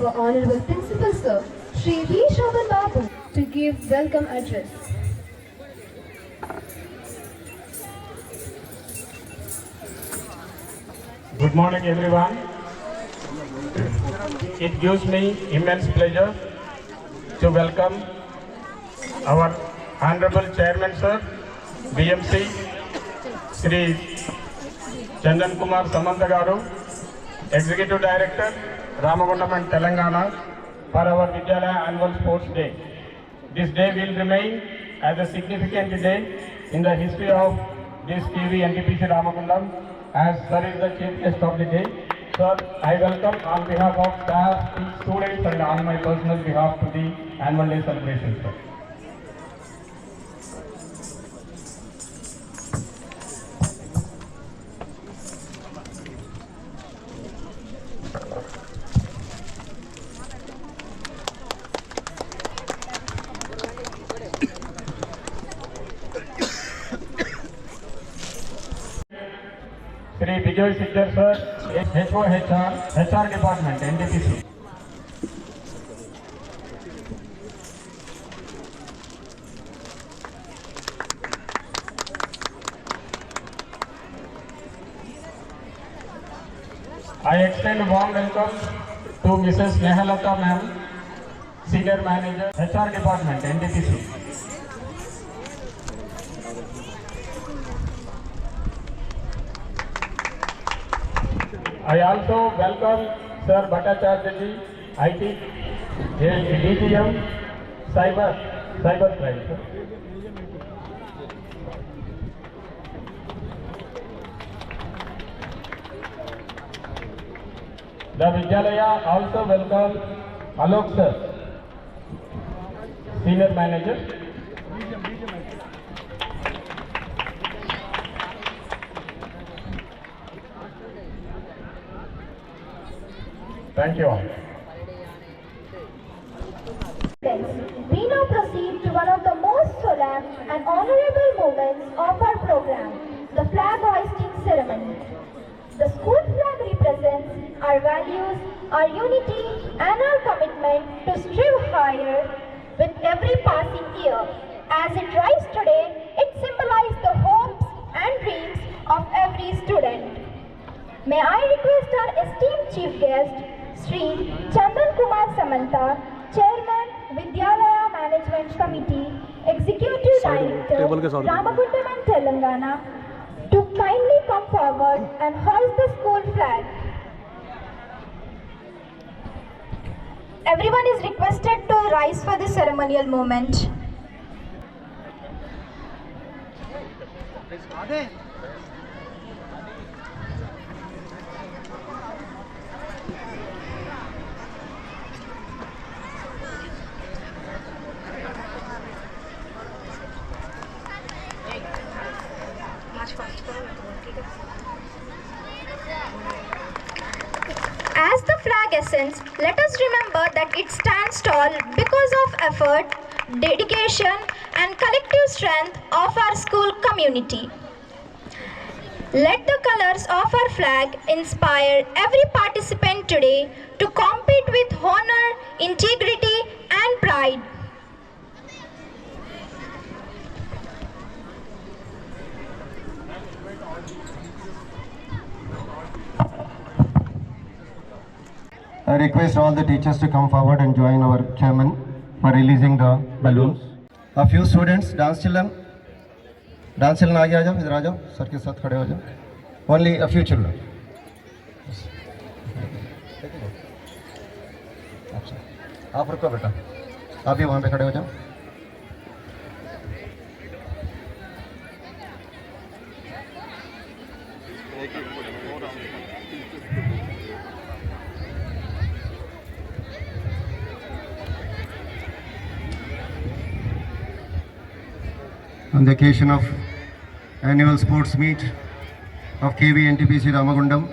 our Honorable Principal Sir, Shri V. Shravan Babu, to give welcome address. Good morning, everyone. It gives me immense pleasure to welcome our Honorable Chairman Sir, BMC, Sri Chandan Kumar Samanta Garu, Executive Director, Ramagundam and Telangana, for our Vidyalaya Annual Sports Day. This day will remain as a significant day in the history of this KV NTPC Ramagundam, as Sir is the chief guest of the day. Sir, I welcome on behalf of staff, students and on my personal behalf to the annual day celebration, sir. Sri Vijay Siddhar sir, HOHR, HR Department, NTPC. I extend a warm welcome to Mrs. Nehalata ma'am, Senior Manager, HR Department, NTPC. I also welcome Sir Bhattacharya ji, IT, DGM, Cyber Crime. Sir. The Vidyalaya also welcome Alok sir, Senior Manager. Thank you all. We now proceed to one of the most solemn and honorable moments of our program, the flag hoisting ceremony. The school flag represents our values, our unity and our commitment to strive higher with every passing year. As it rises today, it symbolizes the hopes and dreams of every student. May I request our esteemed chief guest, Sri Chandan Kumar Samanta, Chairman, Vidyalaya Management Committee, Executive Director, Ramagundam and Telangana, to kindly come forward and hoist the school flag. Everyone is requested to rise for the ceremonial moment. As the flag ascends, let us remember that it stands tall because of effort, dedication and collective strength of our school community. Let the colors of our flag inspire every participant today to compete with honor, integrity and pride. I request all the teachers to come forward and join our chairman for releasing the balloons. A few students, dance children आगे आ जाओ, इधर आ जाओ, sir के साथ खड़े हो जाओ. Only a few children. आप रुको बेटा, आप भी वहाँ पे खड़े हो जाओ. On the occasion of annual sports meet of KV NTPC Ramagundam,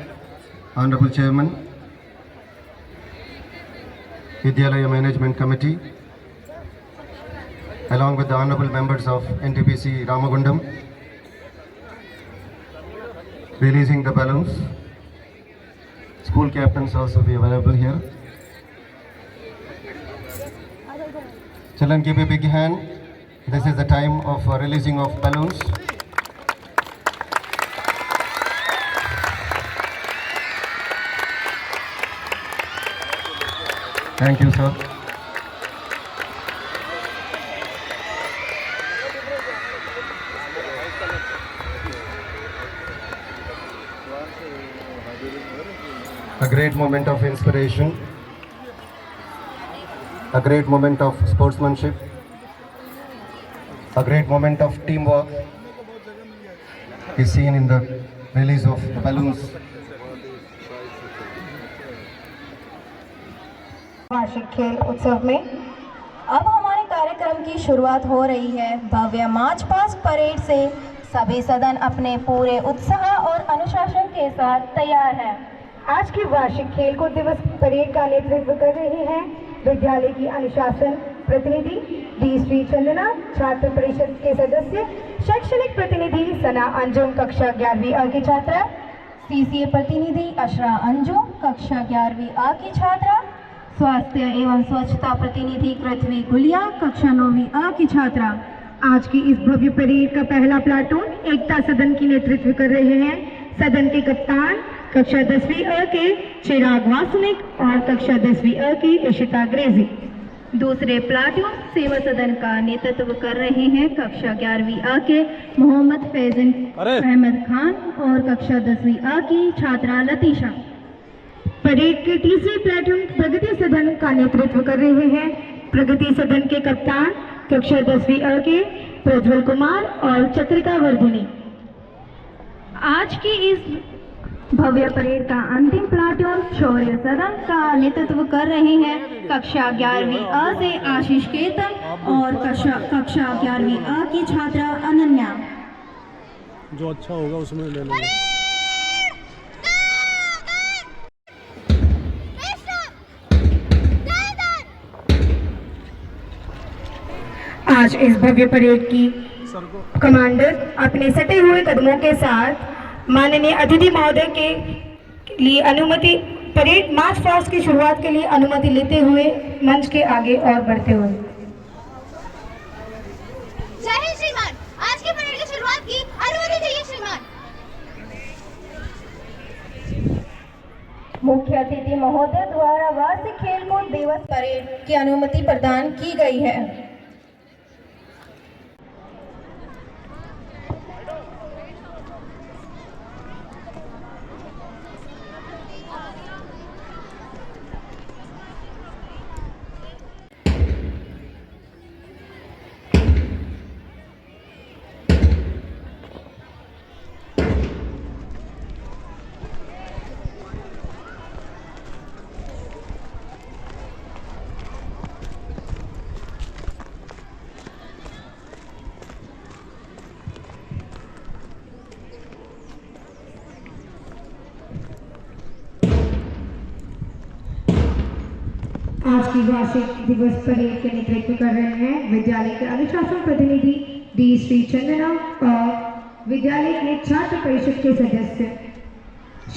Honorable Chairman, Vidyalaya Management Committee, along with the honorable members of NTPC Ramagundam, releasing the balloons. School captains also be available here. Children, give a big hand. This is the time of releasing of balloons. Thank you, sir. A great moment of inspiration, a great moment of sportsmanship, a great moment of teamwork is seen in the release of the balloons. वार्षिक खेल उत्सव में अब हमारे कार्यक्रम की शुरुआत हो रही है। भव्य मार्च पास्ट परेड से सभी सदन अपने पूरे उत्साह और अनुशासन के साथ तैयार हैं। आज की वार्षिक खेलकूद दिवस परेड का नेतृत्व कर रहे हैं विद्यालय की अनुशासन प्रतिनिधि डी श्री चंदना, छात्र परिषद के सदस्य, शैक्षणिक प्रतिनिधि सना अंजुम, कक्षा 11वीं A की छात्रा, सीसीए प्रतिनिधि अशरा अंजुम, कक्षा 11वीं A की छात्रा, स्वास्थ्य एवं स्वच्छता प्रतिनिधि पृथ्वी गुलिया, कक्षा 9वीं A की छात्रा। आज की इस भव्य परेड का पहला प्लाटून एकता सदन की नेतृत्व कर रहे हैं सदन के कप्तान कक्षा 10वीं A के चिराग वासनिक और कक्षा 10वीं A की इशिता ग्रेजी। दूसरे प्लाटून सेवा सदन का नेतृत्व कर रहे हैं कक्षा 11वीं A के मोहम्मद फैजन अहमद खान और कक्षा 10वीं A की छात्रा लतीशा। परेड के तीसरे प्लाटून प्रगति सदन का नेतृत्व कर रहे हैं प्रगति सदन के कप्तान कक्षा 10वीं A के प्रज्वल कुमार और चक्रिका वर्धिनी। आज की इस भव्य परेड का अंतिम प्लाटून शौर्य सदन का नेतृत्व कर रहे हैं कक्षा 11वीं A से आशीष केतन और कक्षा 11वीं A की छात्रा अनन्या। जो अच्छा होगा उसमें ले लेंगे। आज इस भव्य परेड की कमांडर अपने सटे हुए कदमों के साथ माननीय अतिथि महोदय के लिए अनुमति परेड मार्च पास्ट की शुरुआत के लिए अनुमति लेते हुए मंच के आगे और बढ़ते हुए। जय हिंद श्रीमान, आज की परेड की शुरुआत की अनुमति चाहिए श्रीमान। मुख्य अतिथि महोदय द्वारा वार्षिक खेलकूद दिवस परेड की अनुमति प्रदान की गई है। आज की वार्षिक दिवस परेड के नेतृत्व कर रहे हैं विद्यालय के अनुशासन प्रतिनिधि डी श्री चंदना और विद्यालय के छात्र परिषद के सदस्य,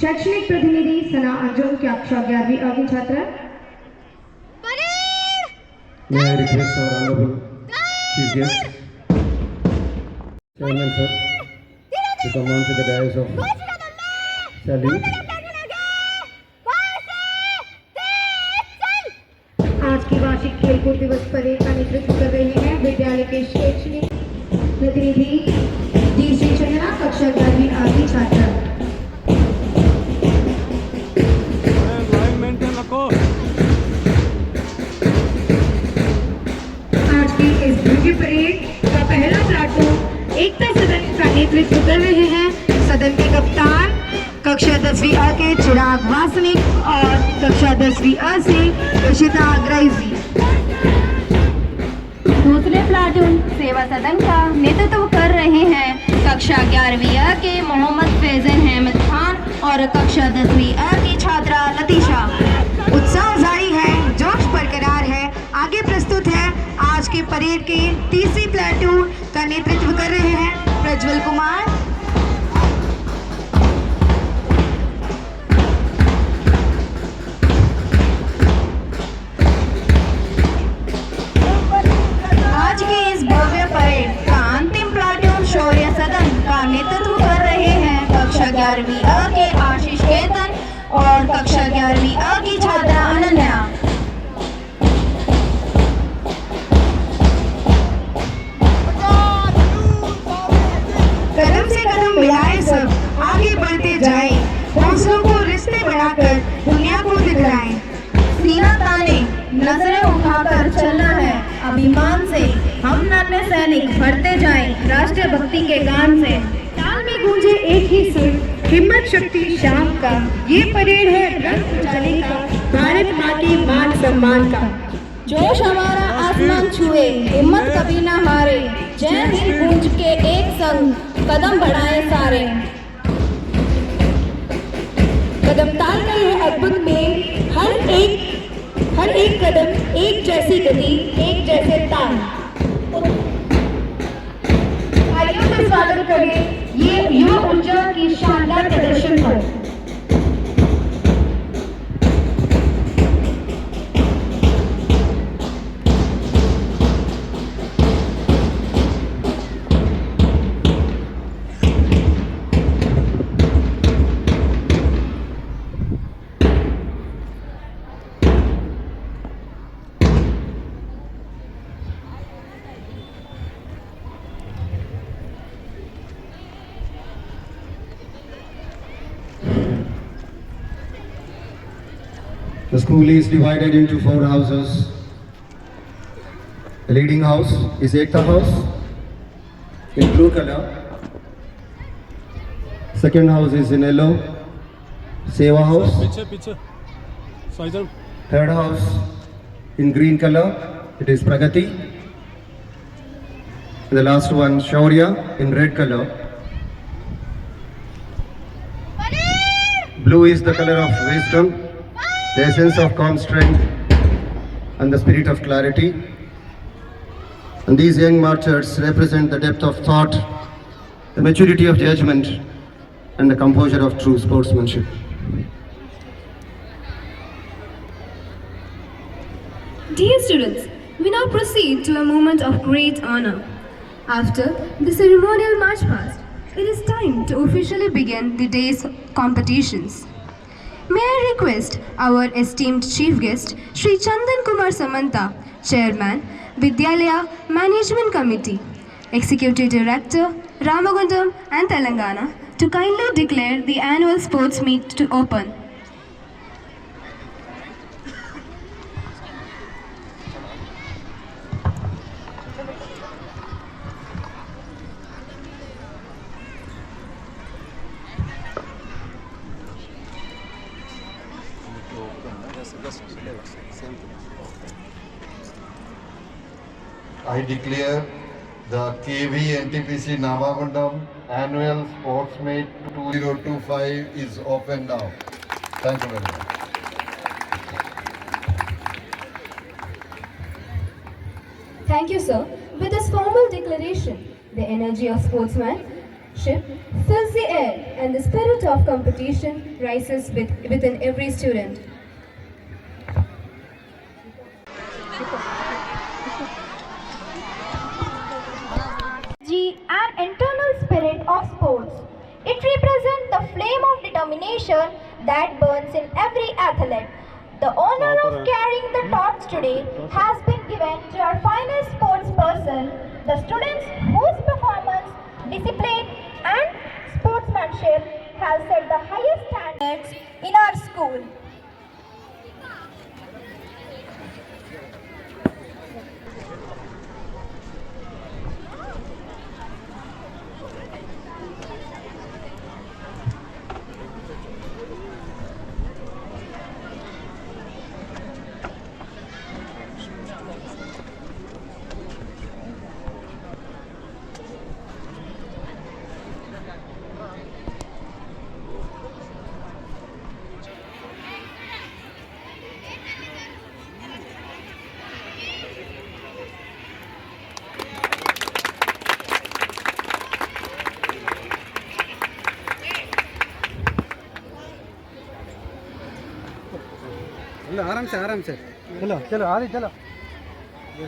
शैक्षणिक प्रतिनिधि सना अंजुम, कक्षा 11वीं A की छात्रा। May I request our honorable chief guest, Chairman sir, to come on to the dais of salute. आज की वार्षिक खेलकूद दिवस परेड का नेतृत्व कर रहे हैं विद्यालय के शैक्षणिक प्रतिनिधि डी श्री चंदना, कक्षा 11वीं A की छात्रा। लाइन मेंटेन रखो। आज की इस भव्य परेड का पहला प्लाटून एकता सदन का नेतृत्व कर रहे हैं सदन के कप्तान कक्षा 10वीं A के चिराग वासनिक और कक्षा 10वीं A से इशिता ग्रेजी। दूसरे प्लाटून सेवा सदन का नेतृत्व कर रहे हैं कक्षा 11वीं A के मोहम्मद फैजन अहमद खान और कक्षा 10वीं A की छात्रा लतीशा। उत्साह जारी है, जोश बरकरार है। आगे प्रस्तुत है आज के परेड के तीसरी प्लाटून का नेतृत्व कर रहे हैं प्रज्वल कुमार। नेतृत्व कर रहे हैं कक्षा 11वीं अ के आशीष केतन और कक्षा 11वीं अ की छात्रा अनन्या। कदम से कदम मिलाए सब आगे बढ़ते जाए, हौसलों को रिश्ते बनाकर दुनिया को दिखलाएं। सीना ताने नजरें उठाकर चलना है अभिमान से, हम नन्हे सैनिक बढ़ते जाएं राष्ट्रीय भक्ति के गान से। ताल में गूंजे एक ही सुर, हिम्मत शक्ति शाम का, ये परेड है रंग उजाले का, भारत माँ के मान सम्मान का। जोश हमारा आसमान छुए, हिम्मत कभी ना हारे, जय हिंद गूंज के एक संग कदम बढ़ाए सारे। कदम ताल रहे अद्भुत में, हर एक कदम एक जैसी गति, एक जैसे ताल। आइए तो स्वागत करें ये युवा ऊर्जा की शानदार प्रदर्शन पर। The school is divided into 4 houses. The leading house is Ekta House in blue color. Second house is in yellow, Seva House. पीछे पीछे scissor. Third house in green color, it is Pragati. And the last one, Shaurya, in red color. Blue is the color of wisdom, the essence of calm strength and the spirit of clarity. And these young martyrs represent the depth of thought, the maturity of judgment and the composure of true sportsmanship. Dear students, we now proceed to a moment of great honor. After the ceremonial march past, it is time to officially begin the day's competitions. May I request our esteemed chief guest, Shri Chandan Kumar Samanta, Chairman, Vidyalaya Management Committee, Executive Director, Ramagundam and Telangana, to kindly declare the annual sports meet to open. I declare the KV NTPC Navagundam Annual Sports Meet 2025 is open now. Thank you very much. Thank you, sir. With this formal declaration, the energy of sportsmanship fills the air and the spirit of competition rises within every student. And internal spirit of sports. It represents the flame of determination that burns in every athlete. The honor of carrying the torch today has been given to our finest sports person, the students whose performance, discipline and sportsmanship have set the highest standards in our school. आराम से चलो चलो आगे चलो।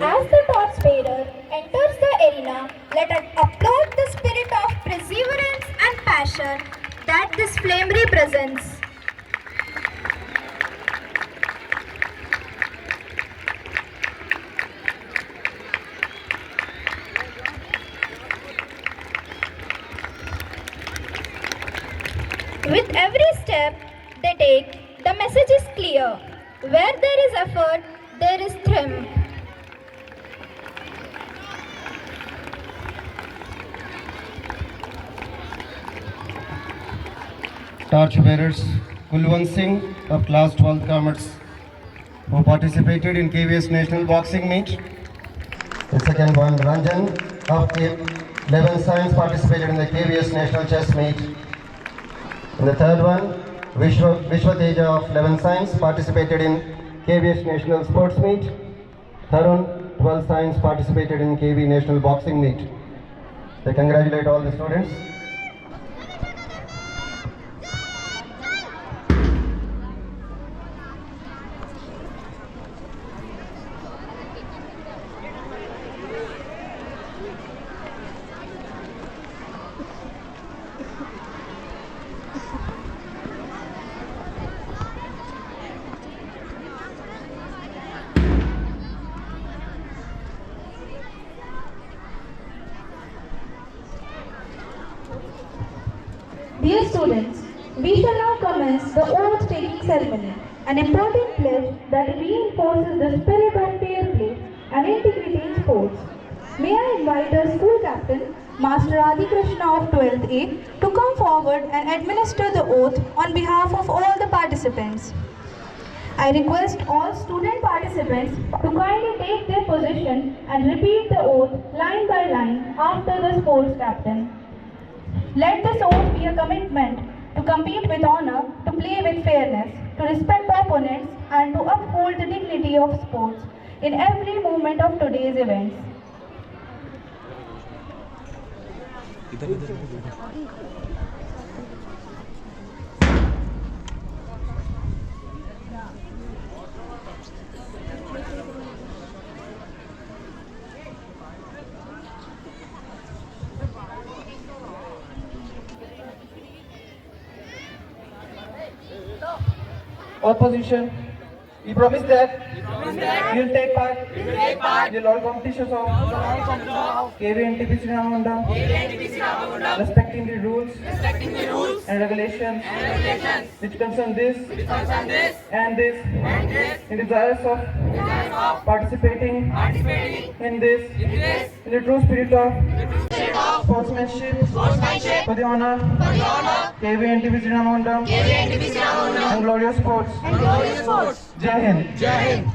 As the torch bearer enters the arena, let us applaud the spirit of perseverance passion that this flame represents. With every step they take, the message is clear. Where there is effort, there is triumph. Torch bearers Kulwant Singh of class 12th commerce who participated in KVS National Boxing Meet. The second one Ranjan of 11th Science participated in the KVS National Chess Meet. And the third one Vishwateja of 11th Science participated in KVS National Sports Meet. Tarun 12th Science participated in KV National Boxing Meet. I congratulate all the students. Dear students, we shall now commence the oath-taking ceremony, an important pledge that reinforces the spirit of fair play and integrity in sports. May I invite our school captain, Master Adi Krishna of 12th A, to come forward and administer the oath on behalf of all the participants. I request all student participants to kindly take their position and repeat the oath line by line after the sports captain. Let this oath be a commitment to compete with honor, to play with fairness, to respect opponents, and to uphold the dignity of sports in every moment of today's events. Opposition. We promise that we will take part in all competitions of KV NTPC Ramagundam, respecting the rules and regulations which concern this and this, in the desires of participating in this in the true spirit of sportsmanship for the honor KV NTPC Ramagundam and glorious sports. Jai Hind. Jai Hind.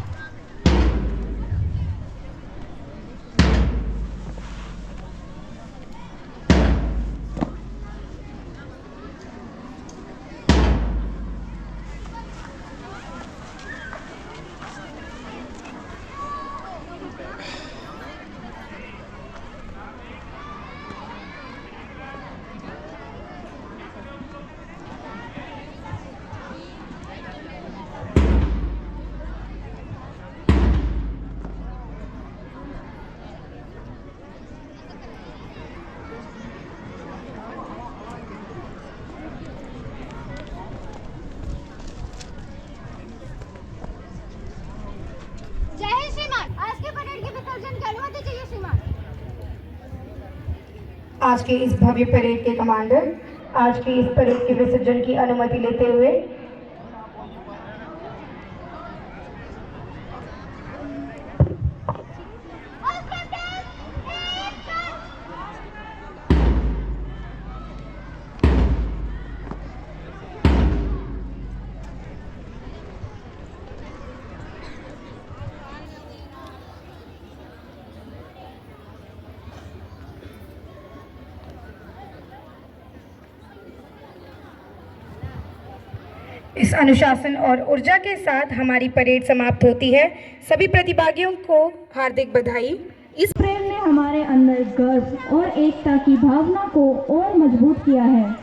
आज के इस भव्य parade के commander आज के इस parade के विसर्जन की अनुमति लेते हुए इस अनुशासन और ऊर्जा के साथ हमारी परेड समाप्त होती है। सभी प्रतिभागियों को हार्दिक बधाई। इस परेड ने हमारे अंदर गर्व और एकता की भावना को और मजबूत किया है।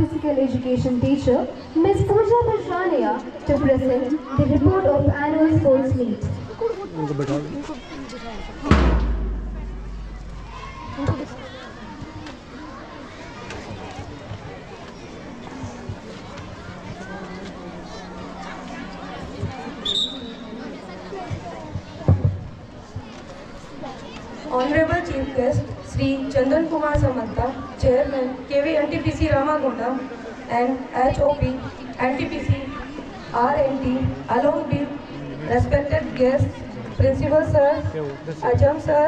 physical education teacher, Ms. Pooja Bajrania, to present the report of annual sports meet. Honorable Chief Guest Sri Chandan Kumar Samanta, Chairman KV NTPC Ramagundam and HOP NTPC RNT, along with respected guests, Principal Sir, Ajam Sir,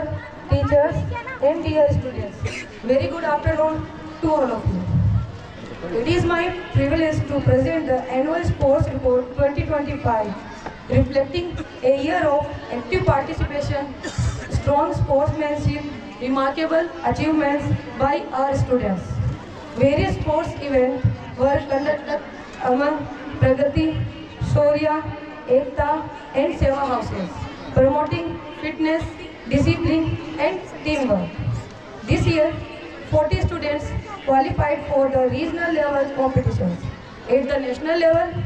teachers and dear students. Very good afternoon to all of you. It is my privilege to present the annual sports report 2025, reflecting a year of active participation, strong sportsmanship, remarkable achievements by our students. Various sports events were conducted among Pragati, Shaurya, Ekta and Seva houses, promoting fitness, discipline and teamwork. This year, 40 students qualified for the regional level competitions. At the national level,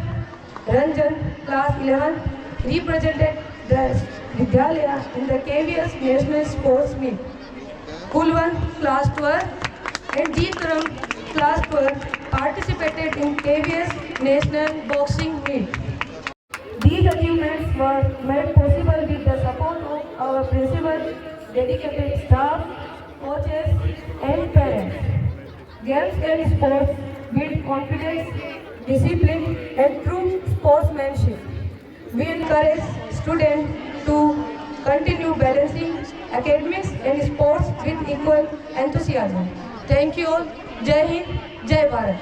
Ranjan, class 11, represented the Vidyalaya in the KVS National Sports Meet. Kulwan, class 12, and Jeetaram, class 12, participated in KVS National Boxing Meet. These achievements were made possible with the support of our principal, dedicated staff, coaches, and parents. Games and sports build confidence, discipline, and true sportsmanship. We encourage students to continue balancing academics and sports with equal enthusiasm. Thank you all. Jai Hind, Jai Bharat.